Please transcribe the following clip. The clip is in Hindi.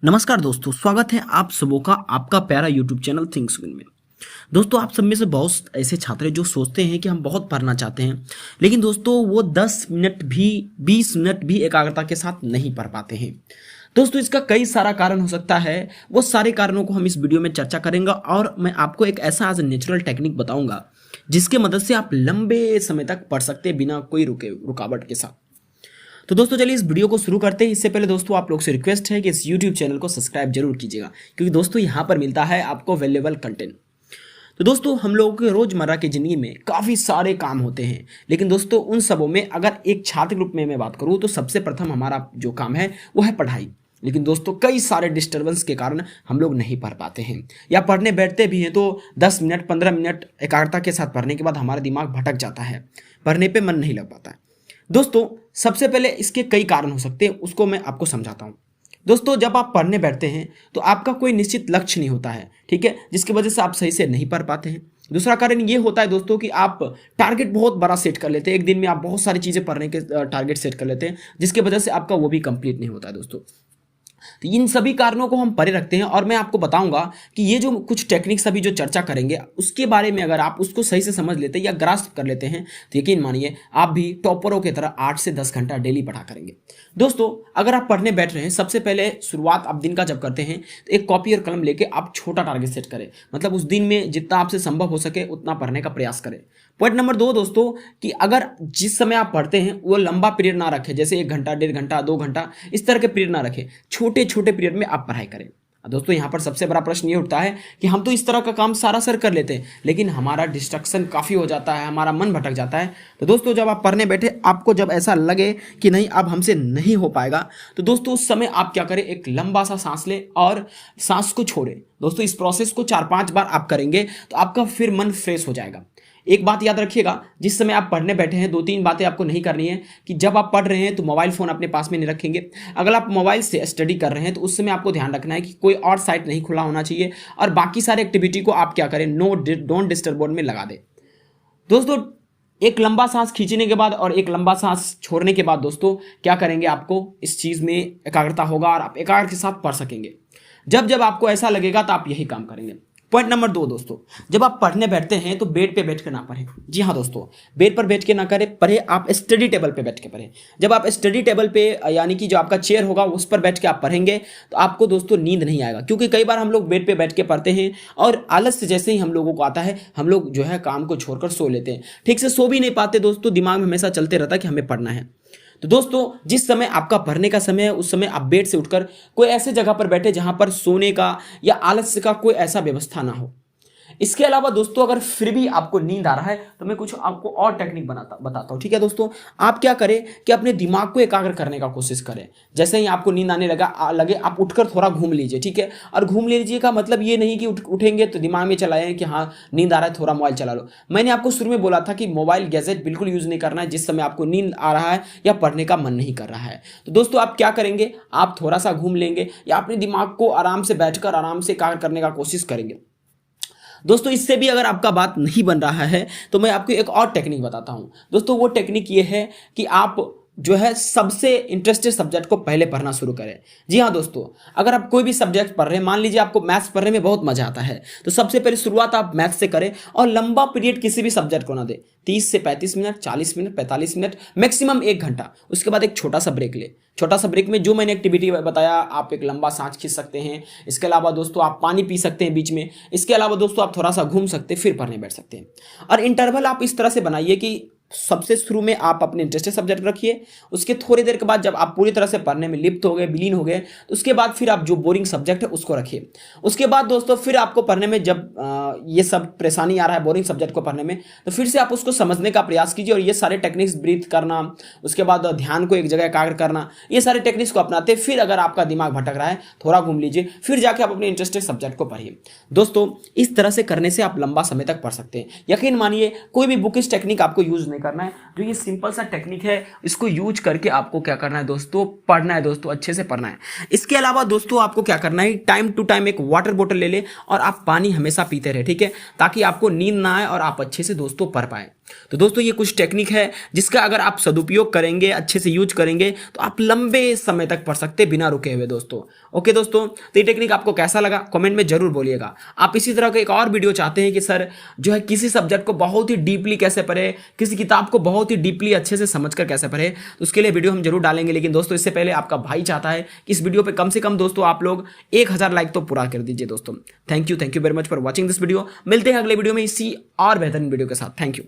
नमस्कार दोस्तों, स्वागत है आप सबों का आपका प्यारा यूट्यूब चैनल थिंक्स विन में। दोस्तों, आप सब में से बहुत ऐसे छात्र हैं जो सोचते हैं कि हम बहुत पढ़ना चाहते हैं, लेकिन दोस्तों वो 10 मिनट भी 20 मिनट भी एकाग्रता के साथ नहीं पढ़ पाते हैं। दोस्तों, इसका कई सारा कारण हो सकता है। वो सारे कारणों को हम इस वीडियो में चर्चा करेंगे और मैं आपको एक ऐसा आज नेचुरल टेक्निक बताऊंगा जिसके मदद से आप लंबे समय तक पढ़ सकते हैं बिना कोई रुकावट के साथ। तो दोस्तों चलिए इस वीडियो को शुरू करते हैं। इससे पहले दोस्तों आप लोग से रिक्वेस्ट है कि इस यूट्यूब चैनल को सब्सक्राइब जरूर कीजिएगा, क्योंकि दोस्तों यहाँ पर मिलता है आपको वैल्यूएबल कंटेंट। तो दोस्तों हम लोगों के रोजमर्रा की जिंदगी में काफ़ी सारे काम होते हैं, लेकिन दोस्तों उन सबों में अगर एक छात्र ग्रुप में मैं बात करूँ तो सबसे प्रथम हमारा जो काम है वो है पढ़ाई। लेकिन दोस्तों कई सारे डिस्टर्बेंस के कारण हम लोग नहीं पढ़ पाते हैं, या पढ़ने बैठते भी हैं तो 10 मिनट 15 मिनट एकाग्रता के साथ पढ़ने के बाद हमारा दिमाग भटक जाता है, पढ़ने पे मन नहीं लग पाता है। दोस्तों सबसे पहले इसके कई कारण हो सकते हैं, उसको मैं आपको समझाता हूँ। दोस्तों जब आप पढ़ने बैठते हैं तो आपका कोई निश्चित लक्ष्य नहीं होता है, ठीक है, जिसकी वजह से आप सही से नहीं पढ़ पाते हैं। दूसरा कारण ये होता है दोस्तों कि आप टारगेट बहुत बड़ा सेट कर लेते हैं, एक दिन में आप बहुत सारी चीज़ें पढ़ने के टारगेट सेट कर लेते हैं, जिसकी वजह से आपका वो भी कंप्लीट नहीं होता है दोस्तों। तो इन सभी कारणों को हम परे रखते हैं और मैं आपको बताऊंगा कि ये जो कुछ टेक्निक्स अभी जो चर्चा करेंगे उसके बारे में अगर आप उसको सही से समझ लेते हैं या ग्रास्प कर लेते हैं तो यकीन मानिए आप भी टॉपरों की तरह 8 से 10 घंटा डेली पढ़ा करेंगे। दोस्तों अगर आप पढ़ने बैठ रहे हैं, सबसे पहले शुरुआत आप दिन का जब करते हैं तो एक कॉपी और कलम लेके आप छोटा टारगेट सेट करें, मतलब उस दिन में जितना आपसे संभव हो सके उतना पढ़ने का प्रयास करें। पॉइंट नंबर 2 दोस्तों कि अगर जिस समय आप पढ़ते हैं वो लंबा पीरियड ना रखें, जैसे 1 घंटा 1.5 घंटा 2 घंटा इस तरह के पीरियड ना रखें, छोटे छोटे पीरियड में आप पढ़ाई करें। दोस्तों यहाँ पर सबसे बड़ा प्रश्न ये उठता है कि हम तो इस तरह का काम सारा सर कर लेते हैं, लेकिन हमारा डिस्ट्रक्शन काफ़ी हो जाता है, हमारा मन भटक जाता है। तो दोस्तों जब आप पढ़ने बैठे आपको जब ऐसा लगे कि नहीं अब हमसे नहीं हो पाएगा, तो दोस्तों उस समय आप क्या करें, एक लंबा सा सांस लें और सांस को छोड़ें। दोस्तों इस प्रोसेस को 4-5 बार आप करेंगे तो आपका फिर मन फ्रेश हो जाएगा। एक बात याद रखिएगा, जिस समय आप पढ़ने बैठे हैं 2-3 बातें आपको नहीं करनी है कि जब आप पढ़ रहे हैं तो मोबाइल फ़ोन अपने पास में नहीं रखेंगे। अगर आप मोबाइल से स्टडी कर रहे हैं तो उस समय आपको ध्यान रखना है कि कोई और साइट नहीं खुला होना चाहिए, और बाकी सारे एक्टिविटी को आप क्या करें, डोंट डिस्टर्ब मोड में लगा दें। दोस्तों एक लंबा सांस खींचने के बाद और एक लंबा सांस छोड़ने के बाद दोस्तों क्या करेंगे, आपको इस चीज़ में एकाग्रता होगा और आप एकाग्र के साथ पढ़ सकेंगे। जब जब आपको ऐसा लगेगा तो आप यही काम करेंगे। पॉइंट नंबर 2 दोस्तों, जब आप पढ़ने बैठते हैं तो बेड पे बैठ कर ना पढ़ें। जी हाँ दोस्तों, बेड पर बैठ के ना करें, पढ़े आप स्टडी टेबल पे बैठ के पढ़ें। जब आप स्टडी टेबल पे यानी कि जो आपका चेयर होगा उस पर बैठ के आप पढ़ेंगे तो आपको दोस्तों नींद नहीं आएगा, क्योंकि कई बार हम लोग बेड पे बैठ के पढ़ते हैं और आलस जैसे ही हम लोगों को आता है हम लोग जो है काम को छोड़कर सो लेते हैं, ठीक से सो भी नहीं पाते दोस्तों, दिमाग में हमेशा चलते रहता है कि हमें पढ़ना है। तो दोस्तों जिस समय आपका पढ़ने का समय है उस समय आप बेड से उठकर कोई ऐसे जगह पर बैठे जहां पर सोने का या आलस्य का कोई ऐसा व्यवस्था ना हो। इसके अलावा दोस्तों अगर फिर भी आपको नींद आ रहा है तो मैं कुछ आपको और टेक्निक बताता हूँ, ठीक है दोस्तों। आप क्या करें कि अपने दिमाग को एकाग्र करने का कोशिश करें। जैसे ही आपको नींद आने लगे आप उठकर थोड़ा घूम लीजिए, ठीक है। और घूम लीजिए का मतलब ये नहीं कि उठेंगे तो दिमाग में चलाएं कि हाँ नींद आ रहा है थोड़ा मोबाइल चला लो। मैंने आपको शुरू में बोला था कि मोबाइल गैजेट बिल्कुल यूज़ नहीं करना है जिस समय आपको नींद आ रहा है या पढ़ने का मन नहीं कर रहा है। तो दोस्तों आप क्या करेंगे, आप थोड़ा सा घूम लेंगे या अपने दिमाग को आराम से बैठकर आराम से एकाग्र करने का कोशिश करेंगे। दोस्तों इससे भी अगर आपका बात नहीं बन रहा है तो मैं आपको एक और टेक्निक बताता हूं। दोस्तों वो टेक्निक ये है कि आप जो है सबसे इंटरेस्टेड सब्जेक्ट को पहले पढ़ना शुरू करें। जी हाँ दोस्तों, अगर आप कोई भी सब्जेक्ट पढ़ रहे हैं, मान लीजिए आपको मैथ्स पढ़ने में बहुत मजा आता है, तो सबसे पहले शुरुआत आप मैथ्स से करें और लंबा पीरियड किसी भी सब्जेक्ट को ना दें। 30 से 35 मिनट, 40 मिनट, 45 मिनट, मैक्सिमम 1 घंटा। उसके बाद एक छोटा सा ब्रेक ले। छोटा सा ब्रेक में जो मैंने एक्टिविटी बताया, आप एक लंबा सांस खींच सकते हैं, इसके अलावा दोस्तों आप पानी पी सकते हैं बीच में, इसके अलावा दोस्तों आप थोड़ा सा घूम सकते हैं, फिर पढ़ने बैठ सकते हैं। और इंटरवल आप इस तरह से बनाइए कि सबसे शुरू में आप अपने इंटरेस्टेड सब्जेक्ट रखिए, उसके थोड़ी देर के बाद जब आप पूरी तरह से पढ़ने में लिप्त हो गए, विलीन हो गए, तो उसके बाद फिर आप जो बोरिंग सब्जेक्ट है उसको रखिए। उसके बाद दोस्तों फिर आपको पढ़ने में जब ये सब परेशानी आ रहा है बोरिंग सब्जेक्ट को पढ़ने में, तो फिर से आप उसको समझने का प्रयास कीजिए और ये सारे टेक्निक्स ब्रीथ करना, उसके बाद ध्यान को एक जगह एकाग्र करना, ये सारे टेक्निक्स को अपनाते फिर अगर आपका दिमाग भटक रहा है थोड़ा घूम लीजिए, फिर जाके आप अपने इंटरेस्टेड सब्जेक्ट को पढ़िए। दोस्तों इस तरह से करने से आप लंबा समय तक पढ़ सकते हैं। यकीन मानिए कोई भी बुकिश टेक्निक आपको यूज नहीं करना है, जो ये सिंपल सा टेक्निक है इसको यूज करके आपको क्या करना है दोस्तों, पढ़ना है दोस्तों, अच्छे से पढ़ना है। इसके अलावा दोस्तों आपको क्या करना है, टाइम टू टाइम एक वाटर बोतल ले ले और आप पानी हमेशा पीते रहे, ठीक है, ताकि आपको नींद ना आए और आप अच्छे से दोस्तों पढ़ पाए। तो दोस्तों ये कुछ टेक्निक है जिसका अगर आप सदुपयोग करेंगे, अच्छे से यूज करेंगे, तो आप लंबे समय तक पढ़ सकते हैं बिना रुके हुए दोस्तों। ओके दोस्तों, तो ये टेक्निक आपको कैसा लगा कमेंट में जरूर बोलिएगा। आप इसी तरह का एक और वीडियो चाहते हैं कि सर जो है किसी सब्जेक्ट को बहुत ही डीपली कैसे पढ़े, किसी किताब को बहुत ही डीपली अच्छे से समझकर कैसे पढ़े, तो उसके लिए वीडियो हम जरूर डालेंगे। लेकिन दोस्तों इससे पहले आपका भाई चाहता है कि इस वीडियो पे कम से कम दोस्तों आप लोग 1000 लाइक तो पूरा कर दीजिए दोस्तों। Thank you very much for watching this video. मिलते हैं अगले वीडियो में इसी और बेहतरीन वीडियो के साथ। Thank you.